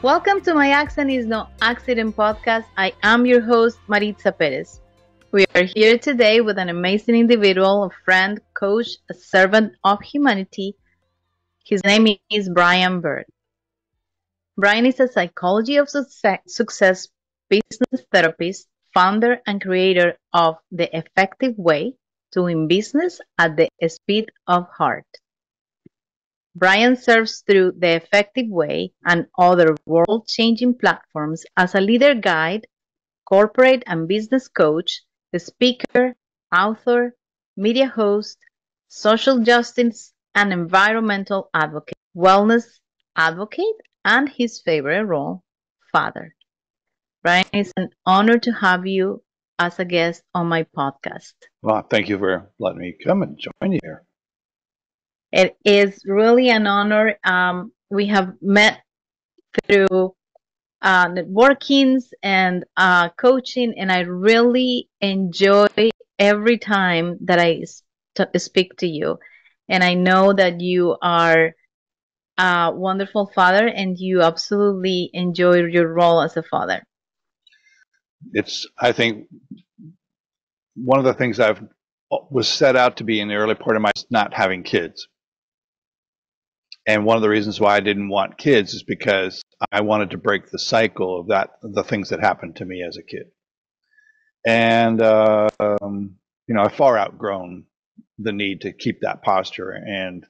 Welcome to My Accent is No Accident podcast. I am your host, Maritza Perez. We are here today with an amazing individual, a friend, coach, a servant of humanity. His name is Brian Baird. Brian is a psychology of success business therapist, founder and creator of The Effective Way, doing business at the speed of heart. Brian serves through The Effective Way and other world-changing platforms as a leader guide, corporate and business coach, speaker, author, media host, social justice and environmental advocate, wellness advocate, and his favorite role, father. Brian, it's an honor to have you as a guest on my podcast. Well, thank you for letting me come and join you here. It is really an honor. We have met through networkings and coaching, and I really enjoy every time that I speak to you. And I know that you are a wonderful father, and you absolutely enjoy your role as a father. I think, one of the things was set out to be in the early part of my not having kids. And one of the reasons why I didn't want kids is because I wanted to break the cycle of the things that happened to me as a kid. And, I've far outgrown the need to keep that posture. And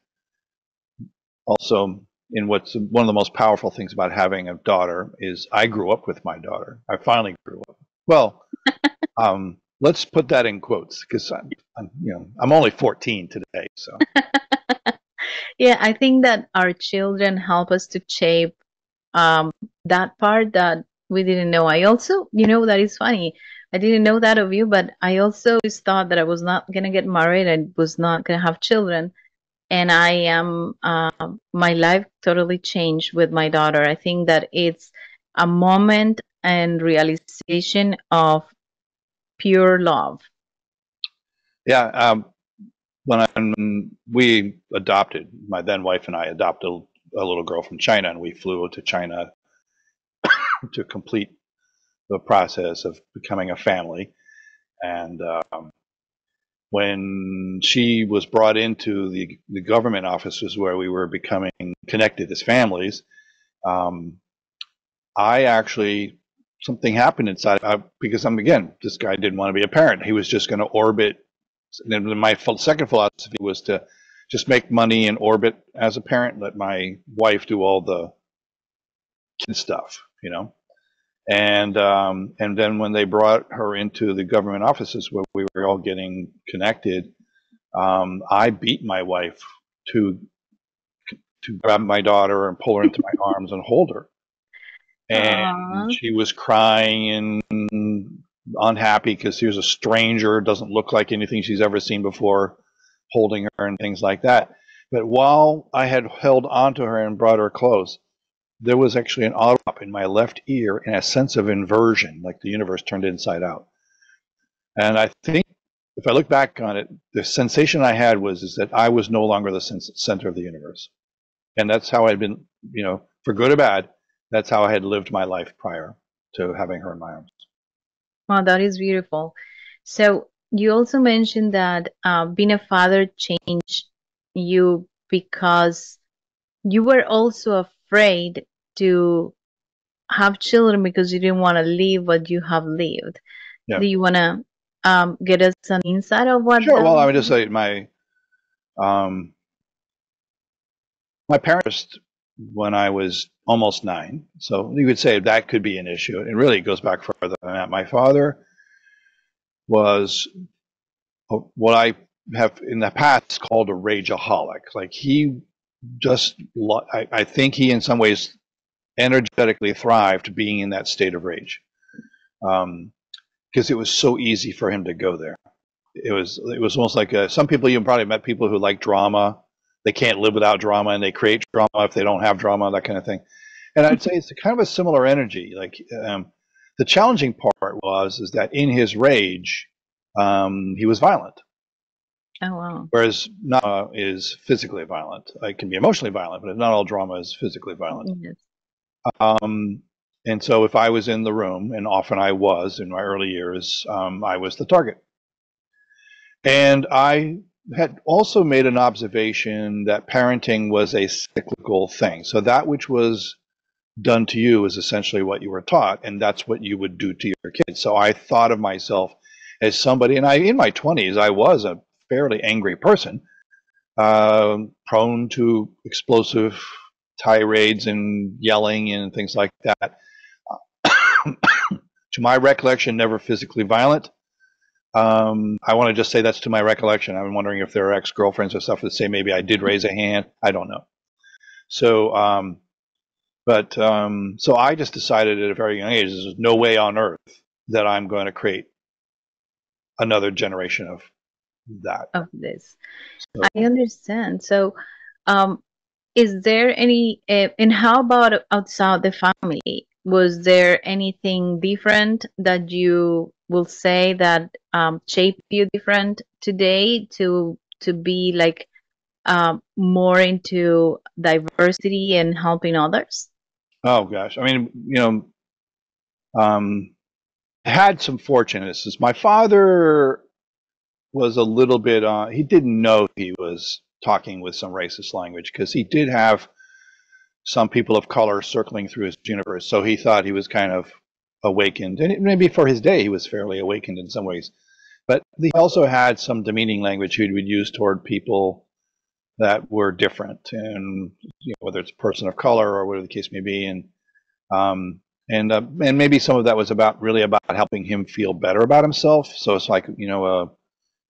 also, in what's one of the most powerful things about having a daughter is I grew up with my daughter. I finally grew up. Well, let's put that in quotes because I'm only 14 today, so. Yeah, I think that our children help us to shape that part that we didn't know. I also, that is funny. I didn't know that of you, but I also thought that I was not going to get married. I was not going to have children. And I am, my life totally changed with my daughter. I think that it's a moment and realization of pure love. Yeah. When we adopted, my then wife and I adopted a little girl from China, and we flew to China to complete the process of becoming a family. And when she was brought into the government offices where we were becoming connected as families, something happened inside because this guy didn't want to be a parent. He was just going to orbit. And then my second philosophy was to just make money and orbit as a parent, let my wife do all the kid stuff, And then when they brought her into the government offices where we were all getting connected, I beat my wife to grab my daughter and pull her into my arms and hold her. And she was crying and unhappy because here's a stranger, doesn't look like anything she's ever seen before, holding her and things like that. But while I had held onto her and brought her close, there was actually an auto pop in my left ear and a sense of inversion, like the universe turned inside out. And I think if I look back on it, the sensation I had is that I was no longer the center of the universe. And that's how I'd been, for good or bad, that's how I had lived my life prior to having her in my arms. Wow, that is beautiful. So you also mentioned that being a father changed you because you were also afraid to have children because you didn't want to live what you have lived. Yeah. Do you want to get us an insight of what? Sure. Well, I would just say my parents, when I was almost 9, so you could say that could be an issue. It really goes back further than that. My father was what I have in the past called a rageaholic. Like he I think he in some ways energetically thrived being in that state of rage, because it was so easy for him to go there. It was almost like some people, you probably met people who like drama. They can't live without drama, and they create drama if they don't have drama, that kind of thing. And I'd say it's kind of a similar energy. Like the challenging part is that in his rage, he was violent. Oh, wow. Whereas not is physically violent. It can be emotionally violent, but not all drama is physically violent. Yes. And so if I was in the room, and often I was in my early years, I was the target. And I had also made an observation that parenting was a cyclical thing. So that which was done to you is essentially what you were taught, and that's what you would do to your kids. So I thought of myself as somebody, and in my 20s, I was a fairly angry person, prone to explosive tirades and yelling and things like that. To my recollection, never physically violent. I want to just say that's to my recollection. I'm wondering if there are ex-girlfriends or stuff that say maybe I did raise a hand. I don't know. So, so I just decided at a very young age, there's no way on earth that I'm going to create another generation of that. Of this. So, I understand. So, is there any, and how about outside the family? Was there anything different that you will say that shaped you different today to be like more into diversity and helping others? Oh gosh, I mean, I had some fortunates. My father was a little bit he didn't know he was talking with some racist language, because he did have some people of color circling through his universe, so he thought he was kind of awakened, and maybe for his day he was fairly awakened in some ways. But he also had some demeaning language he would use toward people that were different, and whether it's a person of color or whatever the case may be, and maybe some of that was really about helping him feel better about himself. So it's like,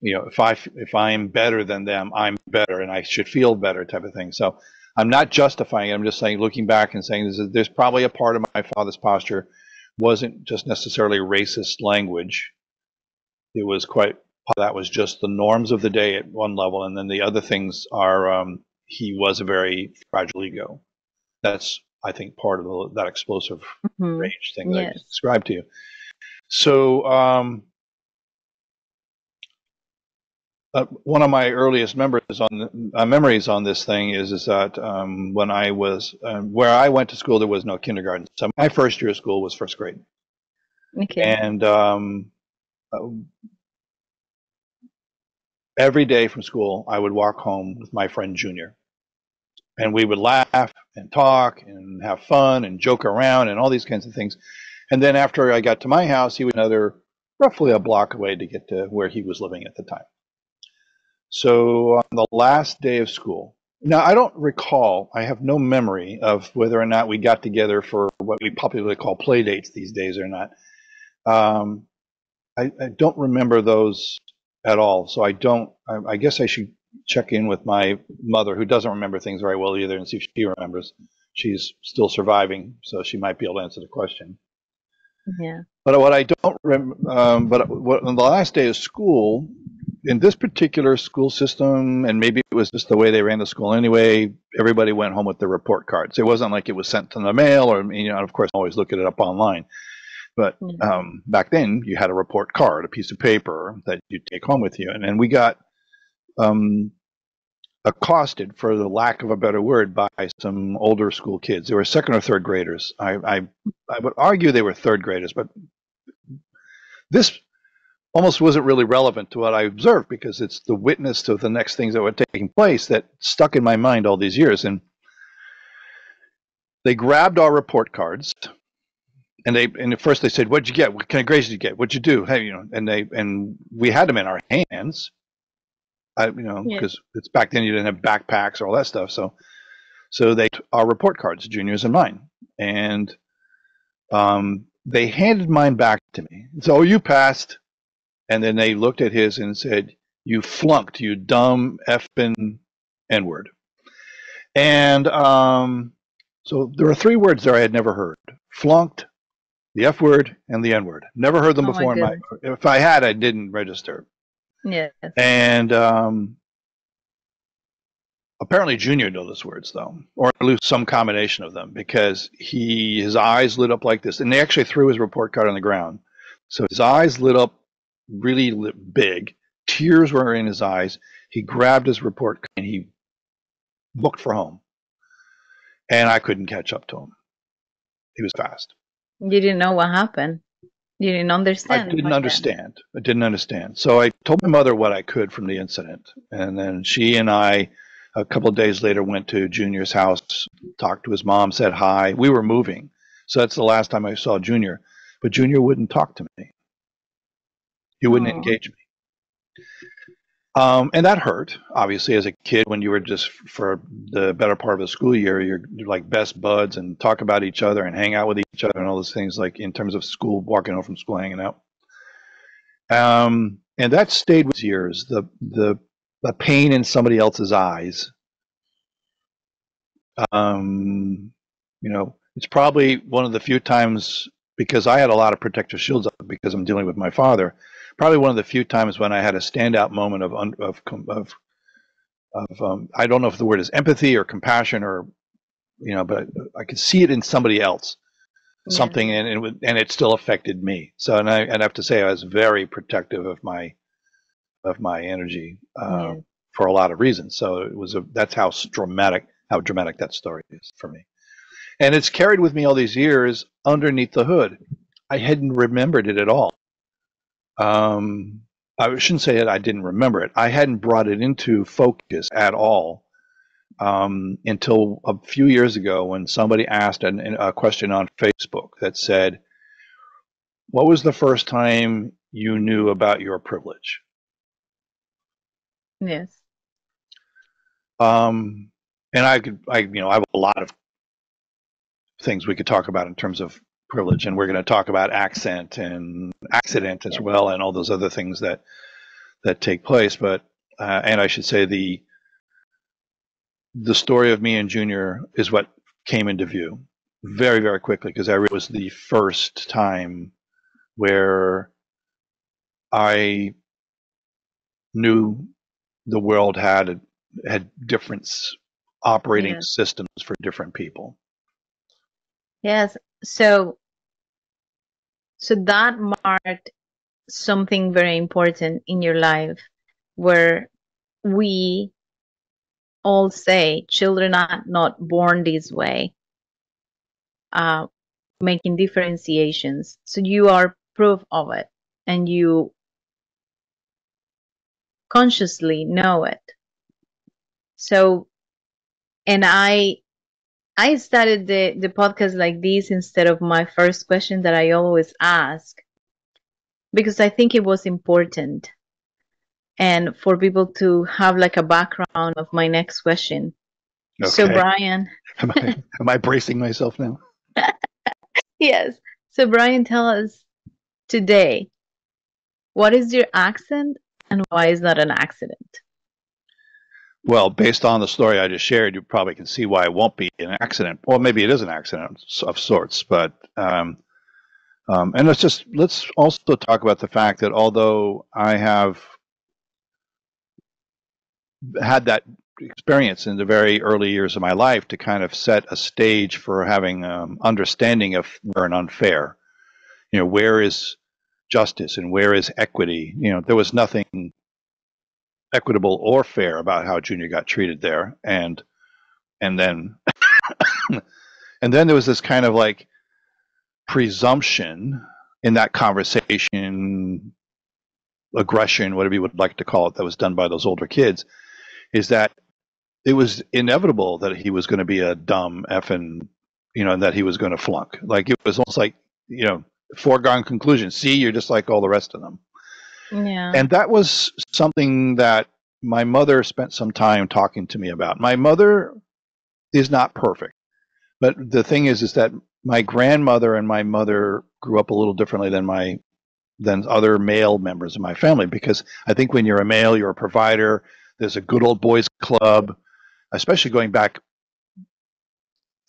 if I'm better than them, I'm better, and I should feel better, type of thing. So I'm not justifying it. I'm just saying, looking back and saying, there's probably a part of my father's posture wasn't just necessarily racist language. It was that was just the norms of the day at one level, and then the other things are he was a very fragile ego. That's, I think, part of that explosive rage thing that I described to you. So one of my earliest memories on this thing is that when I was where I went to school, there was no kindergarten. So my first year of school was first grade. Okay. And every day from school, I would walk home with my friend Junior, and we would laugh and talk and have fun and joke around and all these kinds of things. And then after I got to my house, he was roughly a block away to get to where he was living at the time. So on the last day of school, now I don't recall, I have no memory of whether or not we got together for what we popularly call play dates these days or not. I don't remember those at all. So I guess I should check in with my mother, who doesn't remember things very well either, and see if she remembers. She's still surviving, so she might be able to answer the question. Yeah. But what I don't remember, on the last day of school, in this particular school system, and maybe it was just the way they ran the school anyway, everybody went home with their report cards. It wasn't like it was sent in the mail, or, of course, always looking it up online. But back then, you had a report card, a piece of paper that you'd take home with you. And we got accosted, for the lack of a better word, by some older school kids. They were second or third graders. I would argue they were third graders, but this almost wasn't really relevant to what I observed, because it's the witness to the next things that were taking place that stuck in my mind all these years. And they grabbed our report cards, and at first they said, "What'd you get? What kind of grades did you get? What'd you do?" Hey, and we had them in our hands, because it's back then, you didn't have backpacks or all that stuff. So they took our report cards, Junior's and mine, and they handed mine back to me. So, you passed. And then they looked at his and said, "You flunked, you dumb effing N-word." And so there were three words there I had never heard: flunked, the F word, and the N word. Never heard them Oh my before in my. goodness. If I had, I didn't register. Yes. And apparently Junior knew those words though, or at least some combination of them, because his eyes lit up like this, and they actually threw his report card on the ground. So his eyes lit up really big. Tears were in his eyes. He grabbed his report and he booked for home. And I couldn't catch up to him. He was fast. You didn't know what happened. You didn't I understand didn't back then. understand. I didn't understand. So I told my mother what I could from the incident. And then she and I, a couple of days later, went to Junior's house, talked to his mom, said hi. We were moving. So that's the last time I saw Junior. But Junior wouldn't talk to me. He wouldn't Aw. engage me. And that hurt, obviously, as a kid when you were just for the better part of the school year, you're like best buds and talk about each other and hang out with each other and all those things, like in terms of school, walking home from school, hanging out. And that stayed with years. The pain in somebody else's eyes. It's probably one of the few times, because I had a lot of protective shields up because I'm dealing with my father. Probably one of the few times when I had a standout moment of I don't know if the word is empathy or compassion or but I could see it in somebody else, something, Yeah. and it still affected me. So and I have to say I was very protective of my energy Yeah. for a lot of reasons. So that's how dramatic that story is for me, and it's carried with me all these years underneath the hood. I hadn't remembered it at all. I shouldn't say that I didn't remember it. I hadn't brought it into focus at all until a few years ago when somebody asked a question on Facebook that said, "What was the first time you knew about your privilege?" Yes. And I have a lot of things we could talk about in terms of privilege, and we're going to talk about accent and accident as Yeah. well, and all those other things that take place. But and I should say the story of me and Junior is what came into view very, very quickly, because it was the first time where I knew the world had different operating Yes. systems for different people. Yes. So that marked something very important in your life where we all say children are not born this way, uh, making differentiations. So you are proof of it and you consciously know it. So, and I started the podcast like this instead of my first question that I always ask because I think it was important and for people to have like a background of my next question. So Okay. Brian, Am I bracing myself now? yes. So Brian, tell us today, what is your accent and why is that an accident? Well, based on the story I just shared, you probably can see why it won't be an accident. Well, maybe it is an accident of sorts, but and let's also talk about the fact that although I have had that experience in the very early years of my life to kind of set a stage for having understanding of fair and unfair, where is justice and where is equity? There was nothing equitable or fair about how Junior got treated there, and then and then there was this kind of like presumption in that conversation, aggression, whatever you would like to call it, that was done by those older kids, is that it was inevitable that he was going to be a dumb effing, and that he was going to flunk. Like it was almost like, foregone conclusion. See, you're just like all the rest of them. Yeah. And that was something that my mother spent some time talking to me about. My mother is not perfect, but the thing is that my grandmother and my mother grew up a little differently than other male members of my family, because I think when you're a male, you're a provider. There's a good old boys club, especially going back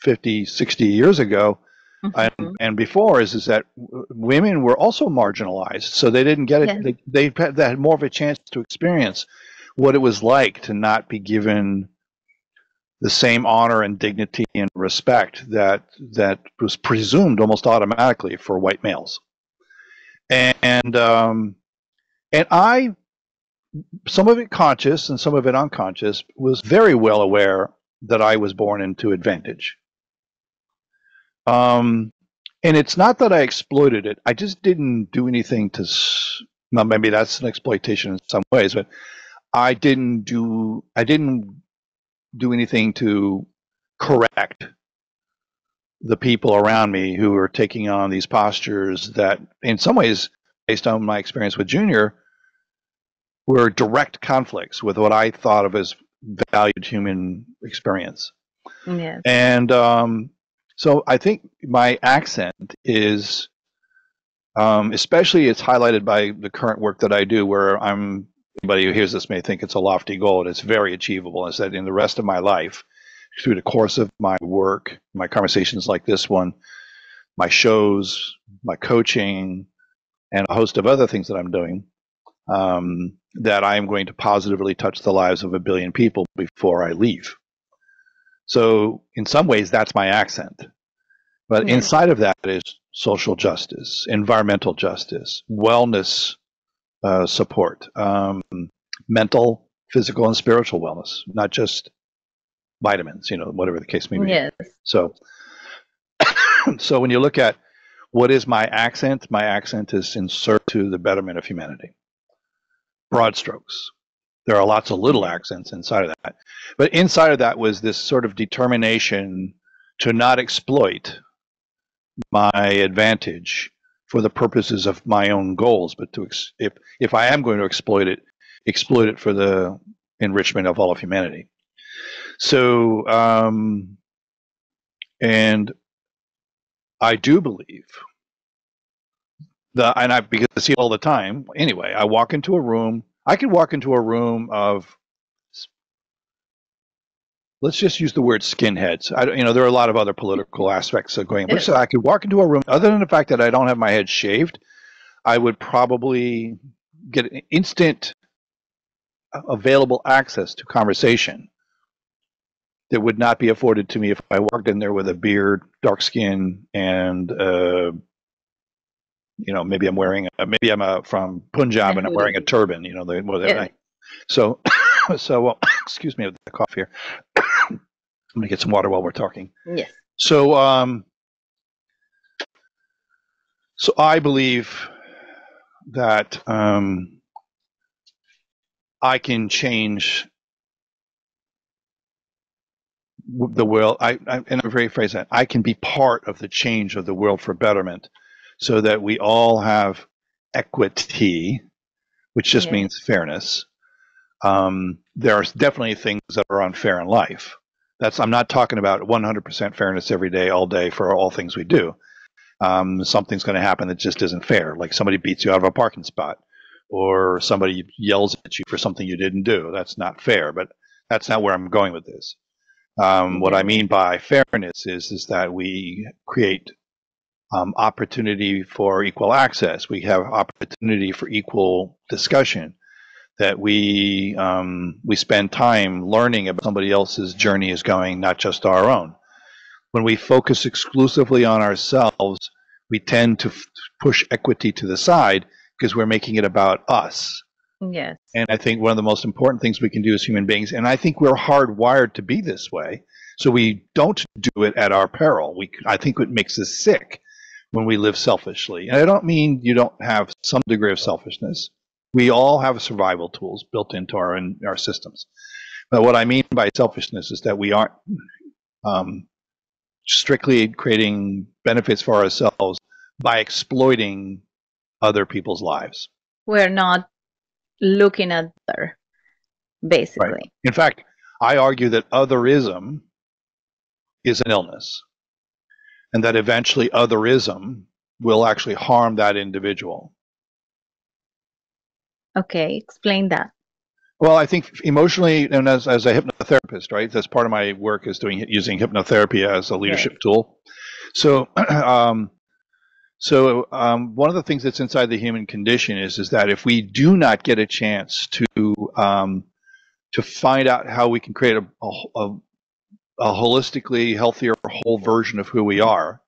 50, 60 years ago Mm-hmm. and before is that women were also marginalized. So they didn't get Yes. it. They had more of a chance to experience what it was like to not be given the same honor and dignity and respect that was presumed almost automatically for white males. And I, some of it conscious and some of it unconscious, was very well aware that I was born into advantage. And it's not that I exploited it. I just didn't do anything to. Well, maybe that's an exploitation in some ways, but I didn't do anything to correct the people around me who were taking on these postures that, in some ways, based on my experience with Junior, were direct conflicts with what I thought of as valued human experience. Yes. And so I think my accent is, especially it's highlighted by the current work that I do, where anybody who hears this may think it's a lofty goal, and it's very achievable. Is that in the rest of my life, through the course of my work, my conversations like this one, my shows, my coaching, and a host of other things that I'm doing, that I am going to positively touch the lives of 1 billion people before I leave. So in some ways, that's my accent. But Yes. inside of that is social justice, environmental justice, wellness support, mental, physical, and spiritual wellness, not just vitamins, whatever the case may be. Yes. So when you look at what is my accent is in search to the betterment of humanity. Broad strokes. There are lots of little accents inside of that. But inside of that was this sort of determination to not exploit my advantage for the purposes of my own goals, but to if I am going to exploit it for the enrichment of all of humanity. So, and I do believe that, and because I see it all the time. Anyway, I walk into a room. I could walk into a room of, let's just use the word skinheads. There are a lot of other political aspects of going. But I could walk into a room, other than the fact that I don't have my head shaved, I would probably get instant available access to conversation that would not be afforded to me if I walked in there with a beard, dark skin, and maybe I'm from Punjab and I'm wearing a turban. So well, excuse me with the cough here. I'm gonna get some water while we're talking. Yes. So I believe that I can change the world. And I'm rephrase that. I can be part of the change of the world for betterment, so that we all have equity, which just means fairness. There are definitely things that are unfair in life. I'm not talking about 100% fairness every day, all day for all things we do. Something's going to happen that just isn't fair, like somebody beats you out of a parking spot, or somebody yells at you for something you didn't do. That's not fair, but that's not where I'm going with this. What I mean by fairness is that we create opportunity for equal access. We have opportunity for equal discussion. That we spend time learning about somebody else's journey is going, not just our own. When we focus exclusively on ourselves, we tend to push equity to the side because we're making it about us. Yes. And I think one of the most important things we can do as human beings, and I think we're hardwired to be this way, so we don't do it at our peril. I think it makes us sick when we live selfishly. And I don't mean you don't have some degree of selfishness. We all have survival tools built into our systems. But what I mean by selfishness is that we aren't strictly creating benefits for ourselves by exploiting other people's lives. We're not looking at other, basically. Right. In fact, I argue that otherism is an illness, and that eventually otherism will actually harm that individual. Okay, explain that. Well, I think emotionally, and as a hypnotherapist, right? That's part of my work is using hypnotherapy as a leadership Yes. tool. So, one of the things that's inside the human condition is that if we do not get a chance to find out how we can create a holistically healthier whole version of who we are,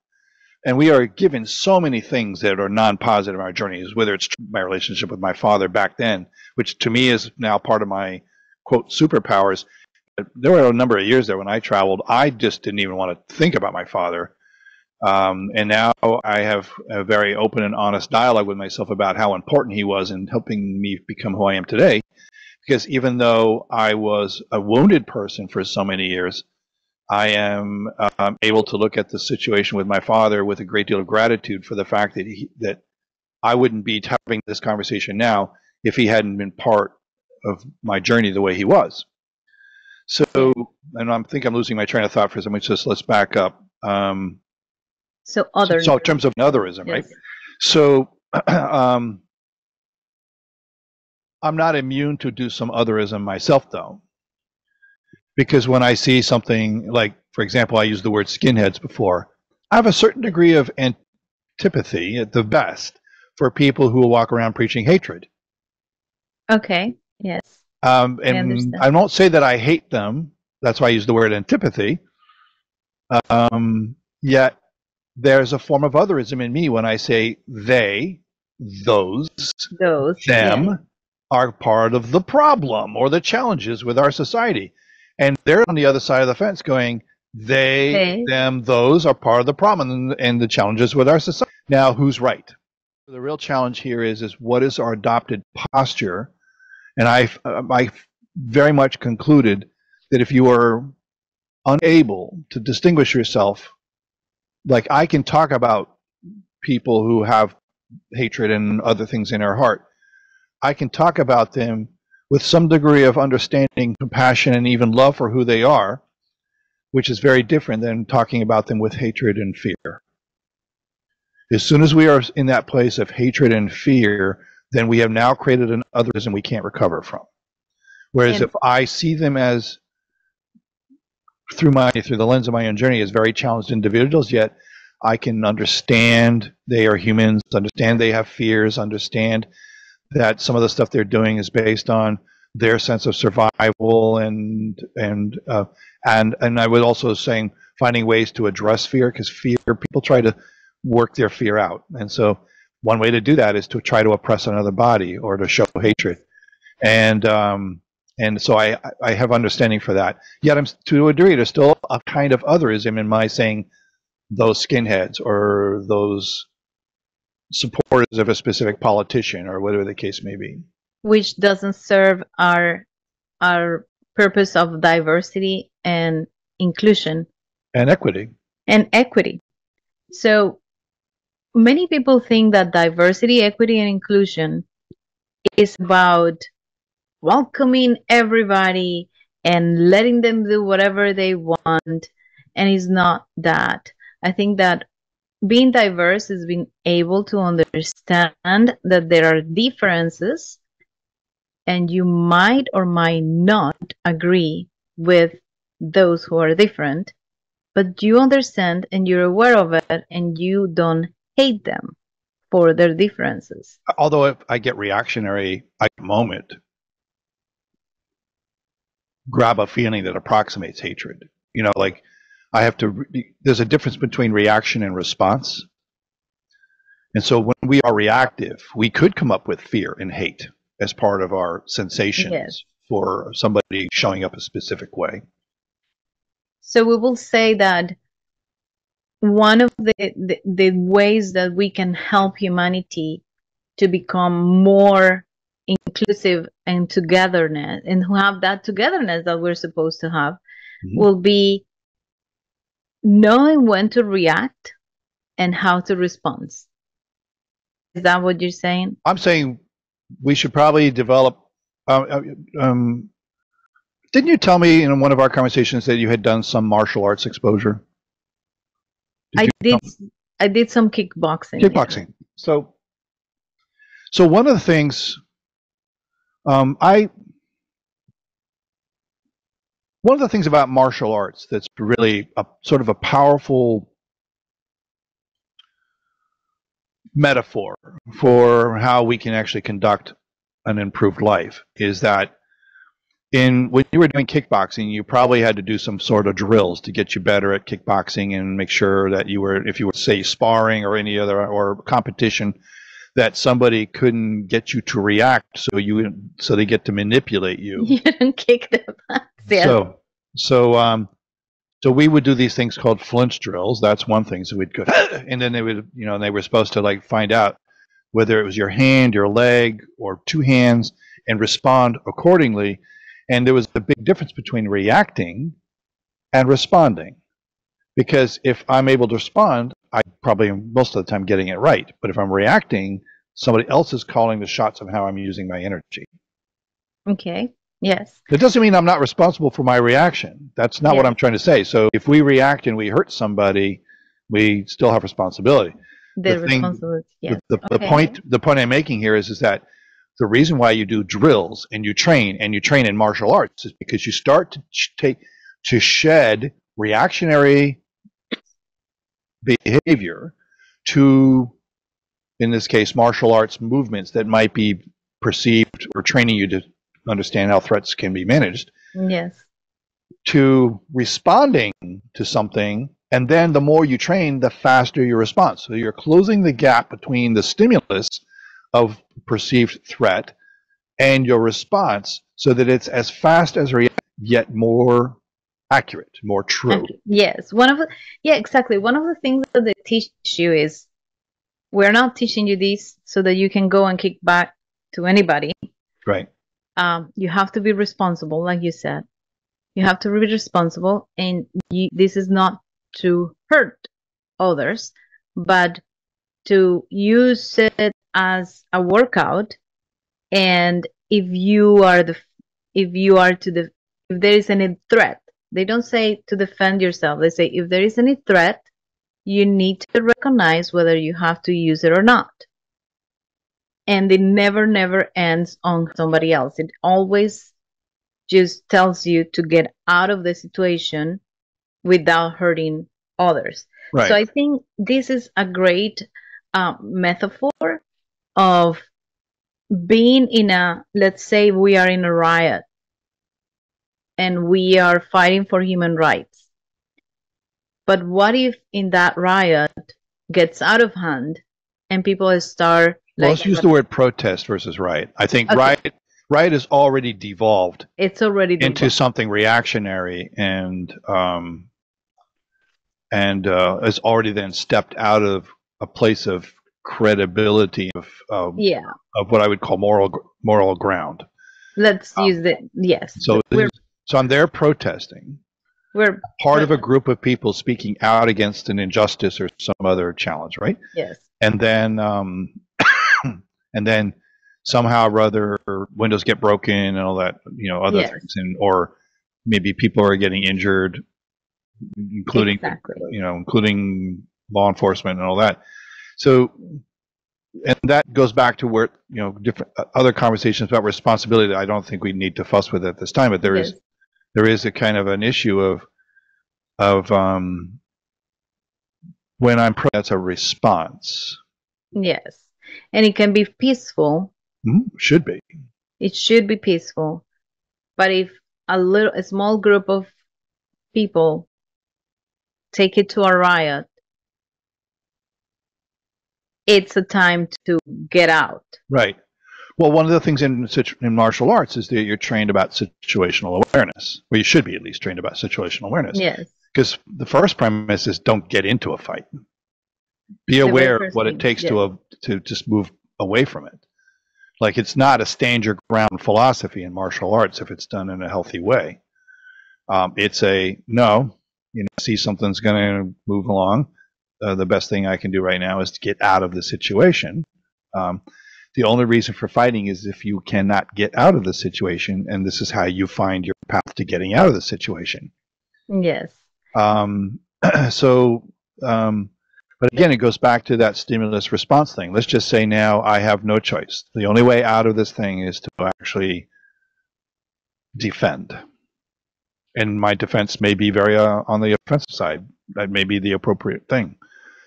and we are given so many things that are non-positive in our journeys, whether it's my relationship with my father back then, which to me is now part of my quote superpowers. There were a number of years there when I traveled, I just didn't even want to think about my father. And now I have a very open and honest dialogue with myself about how important he was in helping me become who I am today. Because even though I was a wounded person for so many years, I am able to look at the situation with my father with a great deal of gratitude for the fact that I wouldn't be having this conversation now if he hadn't been part of my journey the way he was. So, and I think I'm losing my train of thought for a second. Let's back up. So other. So in terms of otherism, right? Yes. So I'm not immune to do some otherism myself, though. Because when I see something like, for example, I used the word skinheads before, I have a certain degree of antipathy at the best for people who will walk around preaching hatred. Okay. Yes. And I won't say that I hate them. That's why I use the word antipathy. Yet there's a form of otherism in me when I say they, those, them are part of the problem or the challenges with our society. And they're on the other side of the fence going, they, them, those are part of the problem and the challenges with our society. Now, who's right? The real challenge here is what is our adopted posture? And I very much concluded that if you are unable to distinguish yourself, like I can talk about people who have hatred and other things in their heart. I can talk about them with some degree of understanding, compassion, and even love for who they are, which is very different than talking about them with hatred and fear. As soon as we are in that place of hatred and fear, then we have now created an otherism we can't recover from. Whereas if I see them as, through the lens of my own journey, as very challenged individuals, yet I can understand they are humans, understand they have fears, understand that some of the stuff they're doing is based on their sense of survival and I would also saying finding ways to address fear, because fear, people try to work their fear out, and so one way to do that is to try to oppress another body or to show hatred, and so I have understanding for that. Yet I'm, to a degree, there's still a kind of otherism in my saying those skinheads or those supporters of a specific politician or whatever the case may be, which doesn't serve our purpose of diversity and inclusion and equity. So many people think that diversity, equity, and inclusion is about welcoming everybody and letting them do whatever they want, and it's not that. I think that being diverse is being able to understand that there are differences and you might or might not agree with those who are different, but you understand and you're aware of it and you don't hate them for their differences. Although if I get reactionary at the moment, grab a feeling that approximates hatred. You know, like I have to, there's a difference between reaction and response. And so when we are reactive, we could come up with fear and hate as part of our sensations for somebody showing up a specific way. So we will say that one of the ways that we can help humanity to become more inclusive and togetherness and who have that togetherness that we're supposed to have will be knowing when to react and how to respond. Is that what you're saying? I'm saying we should probably develop. Didn't you tell me in one of our conversations that you had done some martial arts exposure? I did some kickboxing. Kickboxing. So one of the things I one of the things about martial arts that's really a sort of a powerful metaphor for how we can actually conduct an improved life is that when you were doing kickboxing, you probably had to do some sort of drills to get you better at kickboxing and make sure that if you were, say, sparring or any other or competition, that somebody couldn't get you to react, so they get to manipulate you. You don't kick them. Yes. So we would do these things called flinch drills. That's one thing. So we'd go, and then they would, they were supposed to like find out whether it was your hand, your leg, or two hands, and respond accordingly. And there was a big difference between reacting and responding. Because if I'm able to respond, I probably am most of the time getting it right. But if I'm reacting, somebody else is calling the shots of how I'm using my energy. Okay. Yes. It doesn't mean I'm not responsible for my reaction. That's not what I'm trying to say. So if we react and we hurt somebody, we still have responsibility. Responsibility. Yes. The point I'm making here is that the reason why you do drills and you train in martial arts is because you start to shed reactionary behavior to, in this case, martial arts movements that might be perceived or training you to understand how threats can be managed. Yes. To responding to something, and then the more you train, the faster your response. So you're closing the gap between the stimulus of perceived threat and your response so that it's as fast as react, yet more accurate, more true. Yes. Exactly. One of the things that they teach you is we're not teaching you this so that you can go and kick back to anybody. Right. You have to be responsible, like you said. You have to be responsible, and this is not to hurt others, but to use it as a workout. And if there is any threat, they don't say to defend yourself. They say if there is any threat, you need to recognize whether you have to use it or not. And it never ends on somebody else. It always just tells you to get out of the situation without hurting others. Right. So I think this is a great metaphor of being let's say we are in a riot and we are fighting for human rights. But what if in that riot gets out of hand and people start let's use the word protest versus riot. I think riot is already devolved. It's already devolved into something reactionary and has already then stepped out of a place of credibility of what I would call moral ground. Let's use it. Yes. So I'm there protesting. We're part of a group of people speaking out against an injustice or some other challenge, right? Yes. And then somehow or other windows get broken and all that, other things, or maybe people are getting injured, including including law enforcement and all that. So, and that goes back to where different other conversations about responsibility that I don't think we need to fuss with at this time. But there is a kind of an issue of when I'm that's a response. Yes, and it can be peaceful. Should be. It should be peaceful, but if a small group of people take it to a riot, it's a time to get out. Right. Well, one of the things in martial arts is that you're trained about situational awareness. Well, you should be at least trained about situational awareness. Yes. Because the first premise is don't get into a fight. Be aware of what it takes to just move away from it. Like, it's not a stand your ground philosophy in martial arts if it's done in a healthy way. It's see something's going to move along. The best thing I can do right now is to get out of the situation. The only reason for fighting is if you cannot get out of the situation, and this is how you find your path to getting out of the situation. Yes. But again, it goes back to that stimulus response thing. Let's just say now I have no choice. The only way out of this thing is to actually defend. And my defense may be very on the offensive side. That may be the appropriate thing.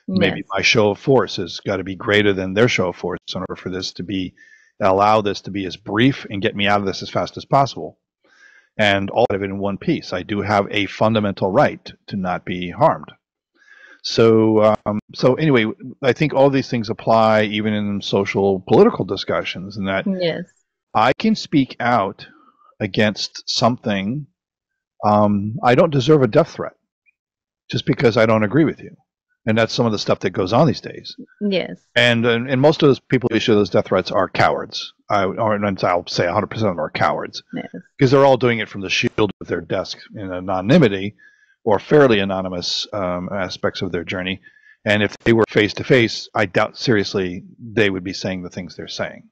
Maybe Yes. my show of force has got to be greater than their show of force in order for this to be, allow this to be as brief and get me out of this as fast as possible. And all of it in one piece. I do have a fundamental right to not be harmed. So, so anyway, I think all these things apply even in social political discussions, and that Yes. I can speak out against something. I don't deserve a death threat just because I don't agree with you. And that's some of the stuff that goes on these days. Yes. And most of those people who issue those death threats are cowards. I'll say 100% of them are cowards. Yes. Because they're all doing it from the shield of their desk in anonymity or fairly anonymous aspects of their journey. And if they were face to face, I doubt seriously they would be saying the things they're saying.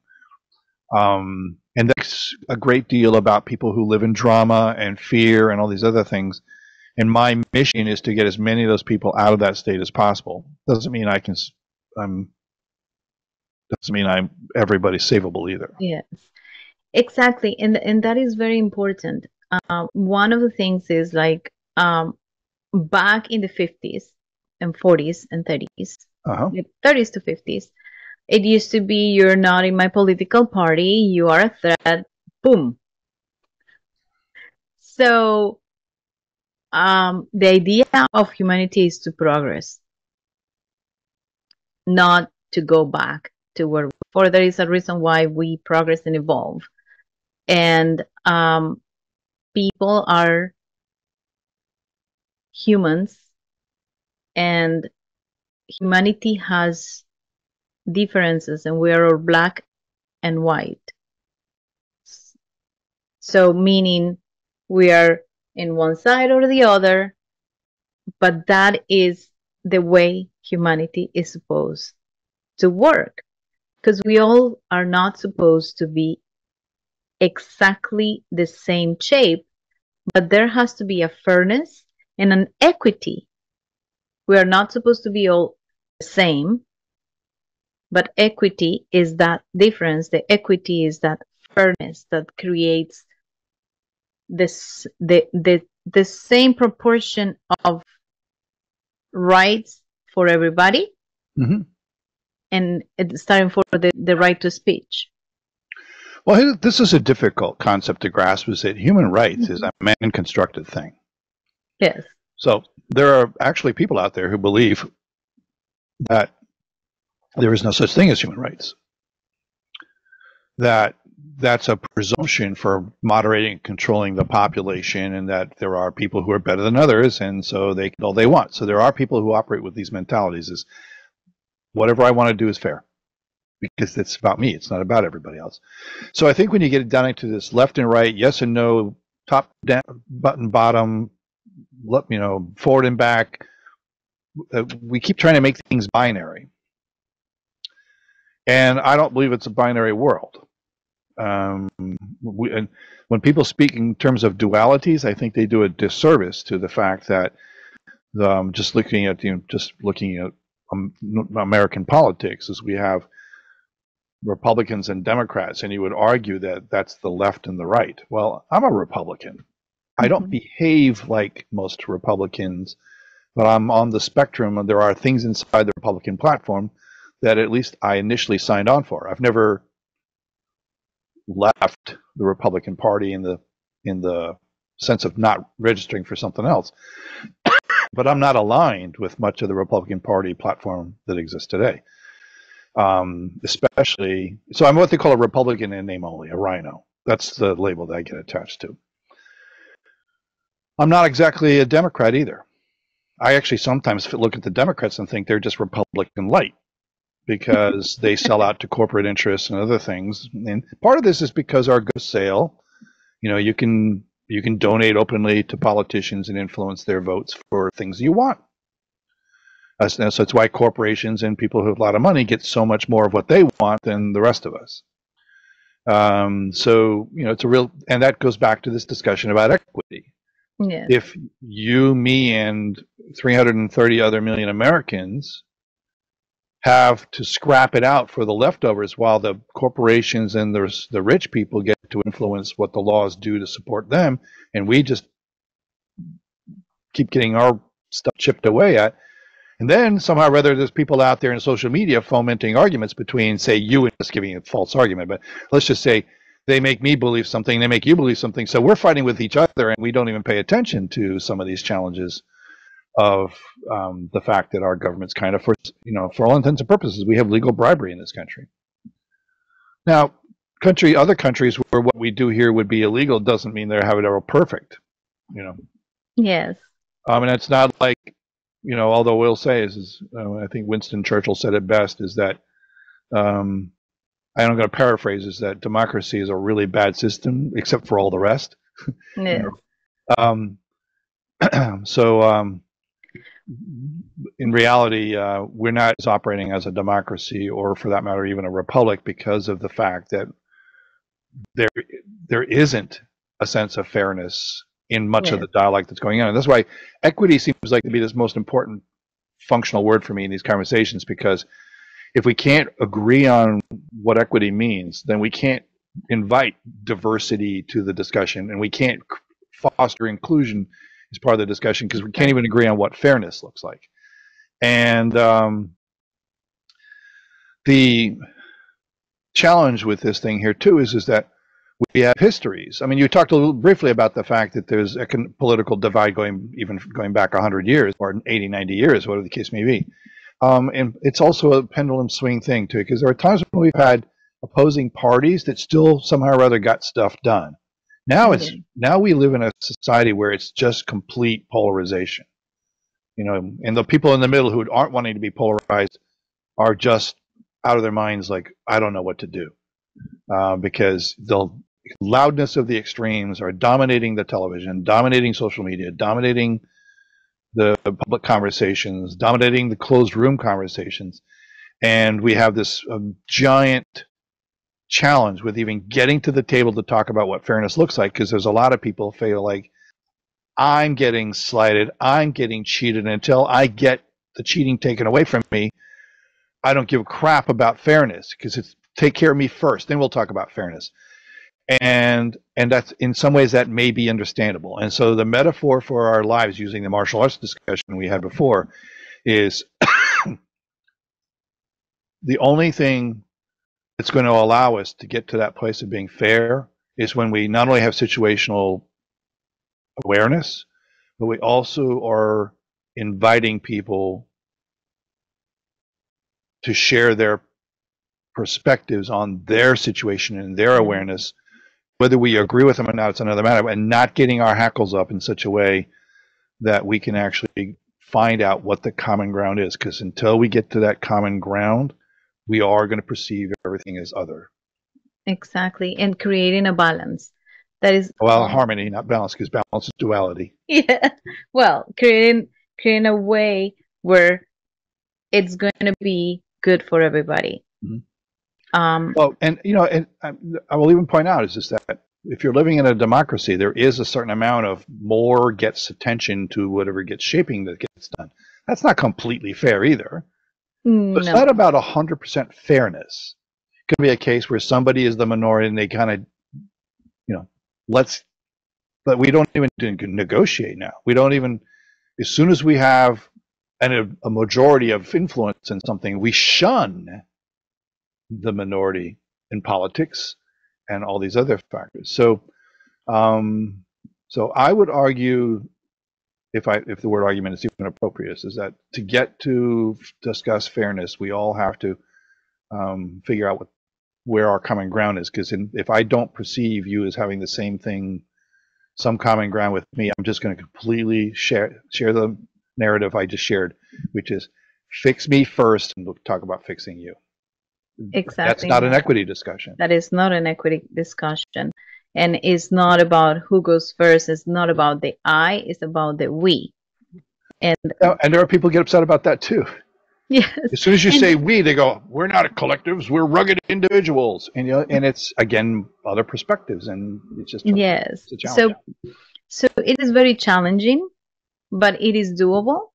And that's a great deal about people who live in drama and fear and all these other things. And my mission is to get as many of those people out of that state as possible. Doesn't mean I'm everybody's savable either. Yes. Exactly. And that is very important. One of the things is like back in the 50s and 40s and 30s, 30s to 50s, it used to be you're not in my political party, you are a threat, boom. So the idea of humanity is to progress, not to go back to where before. There is a reason why we progress and evolve. And people are humans, and humanity has differences, and we are all black and white. So meaning we are in one side or the other, but that is the way humanity is supposed to work, because we all are not supposed to be exactly the same shape, but there has to be a fairness and an equity. We are not supposed to be all the same, but equity is that difference. The equity is that fairness that creates this the same proportion of rights for everybody. Mm-hmm. And it's starting for the right to speech. Well, this is a difficult concept to grasp, is that human rights is a man-constructed thing. Yes. So there are actually people out there who believe that there is no such thing as human rights. That's a presumption for moderating and controlling the population, and that there are people who are better than others, and so they can do all they want. So there are people who operate with these mentalities: is whatever I want to do is fair, because it's about me. It's not about everybody else. So I think when you get it down into this left and right, yes and no, top, down, button, bottom, forward and back, we keep trying to make things binary. And I don't believe it's a binary world. And when people speak in terms of dualities, I think they do a disservice to the fact that just looking at American politics, is we have Republicans and Democrats, and you would argue that that's the left and the right. Well, I'm a Republican. I don't behave like most Republicans, but I'm on the spectrum, and there are things inside the Republican platform that at least I initially signed on for. I've never left the Republican Party in the sense of not registering for something else, but I'm not aligned with much of the Republican Party platform that exists today. Especially, so I'm what they call a Republican in name only, a rhino. That's the label that I get attached to. I'm not exactly a Democrat either. I actually sometimes look at the Democrats and think they're just Republican light, because they sell out to corporate interests and other things. And part of this is because our goods sale. You can donate openly to politicians and influence their votes for things you want. So it's why corporations and people who have a lot of money get so much more of what they want than the rest of us. So it's a real, and that goes back to this discussion about equity. Yeah. If you, me, and 330 other million Americans have to scrap it out for the leftovers, while the corporations and the rich people get to influence what the laws do to support them, and we just keep getting our stuff chipped away at. And then somehow or other, there's people out there in social media fomenting arguments between, say, you and just giving a false argument. But let's just say they make me believe something, they make you believe something. So we're fighting with each other, and we don't even pay attention to some of these challenges of the fact that our government's kind of, for all intents and purposes, we have legal bribery in this country. Now, other countries where what we do here would be illegal doesn't mean they're having it all perfect. Yes. And it's not like, although we'll say is I think Winston Churchill said it best, is that, I'm going to paraphrase, is that democracy is a really bad system, except for all the rest. Yes. In reality, we're not operating as a democracy, or for that matter, even a republic, because of the fact that there isn't a sense of fairness in much of the dialogue that's going on. And that's why equity seems like to be this most important functional word for me in these conversations, because if we can't agree on what equity means, then we can't invite diversity to the discussion, and we can't foster inclusion as part of the discussion, because we can't even agree on what fairness looks like. And the challenge with this thing here too is that we have histories. I mean, you talked a little briefly about the fact that there's a political divide going back 100 years or 80, 90 years, whatever the case may be. And it's also a pendulum swing thing too, because there are times when we've had opposing parties that still somehow or other got stuff done. Now we live in a society where it's just complete polarization. And the people in the middle who aren't wanting to be polarized are just out of their minds, like, I don't know what to do, because the loudness of the extremes are dominating the television, dominating social media, dominating the public conversations, dominating the closed room conversations. And we have this giant challenge with even getting to the table to talk about what fairness looks like, because there's a lot of people feel like, I'm getting slighted, I'm getting cheated, and until I get the cheating taken away from me, I don't give a crap about fairness, because it's take care of me first, then we'll talk about fairness. And that's, in some ways, that may be understandable. And so the metaphor for our lives, using the martial arts discussion we had before, is the only thing that's going to allow us to get to that place of being fair is when we not only have situational awareness, but we also are inviting people to share their perspectives on their situation and their awareness. Whether we agree with them or not, it's another matter, and not getting our hackles up in such a way that we can actually find out what the common ground is. Because until we get to that common ground, we are going to perceive everything as other. Exactly. And creating a balance. That is, well, harmony, not balance, because balance is duality. Yeah. Well, creating a way where it's going to be good for everybody. Mm-hmm. Well, and I will even point out is just that if you're living in a democracy, there is a certain amount of more gets attention to whatever gets shaping that gets done. That's not completely fair either. But it's not about 100% fairness. It could be a case where somebody is the minority and they kind of, but we don't even negotiate now. We don't even, as soon as we have a majority of influence in something, we shun the minority in politics and all these other factors. So, so I would argue, if the word argument is even appropriate, is that to get to discuss fairness, we all have to figure out where our common ground is. Because if I don't perceive you as having the same thing, some common ground with me, I'm just going to completely share the narrative I just shared, which is fix me first, and we'll talk about fixing you. Exactly. That's not an equity discussion. That is not an equity discussion. And it's not about who goes first. It's not about the I, it's about the we. And there are people who get upset about that too. Yes. As soon as you say we, they go, we're not collectives, we're rugged individuals. And and it's, again, other perspectives, and it's just yes. It's a challenge. So it is very challenging, but it is doable.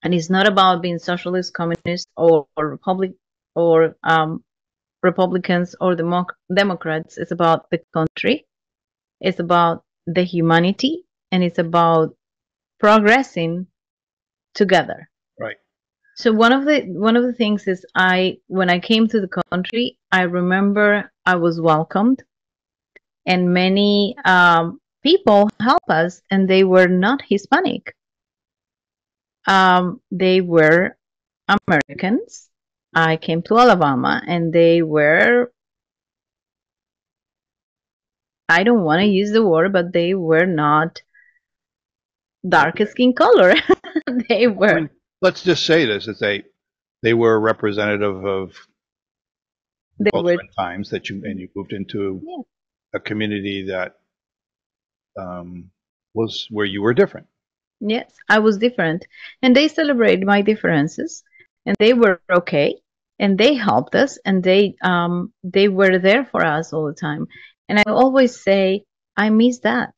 And it's not about being socialist, communist, or Republicans or Democrats. It's about the country. It's about the humanity, and it's about progressing together. Right. So one of the things is when I came to the country, I remember I was welcomed, and many people help us, and they were not Hispanic. They were Americans. I came to Alabama, and they were, I don't want to use the word, but they were not dark skin color. They I were. mean, let's just say this: that they were representative of the They culture were. and times that you moved into Yeah. a community that was where you were different. Yes, I was different. And they celebrated my differences, and they were okay, and they helped us, and they were there for us all the time. And I always say I miss that.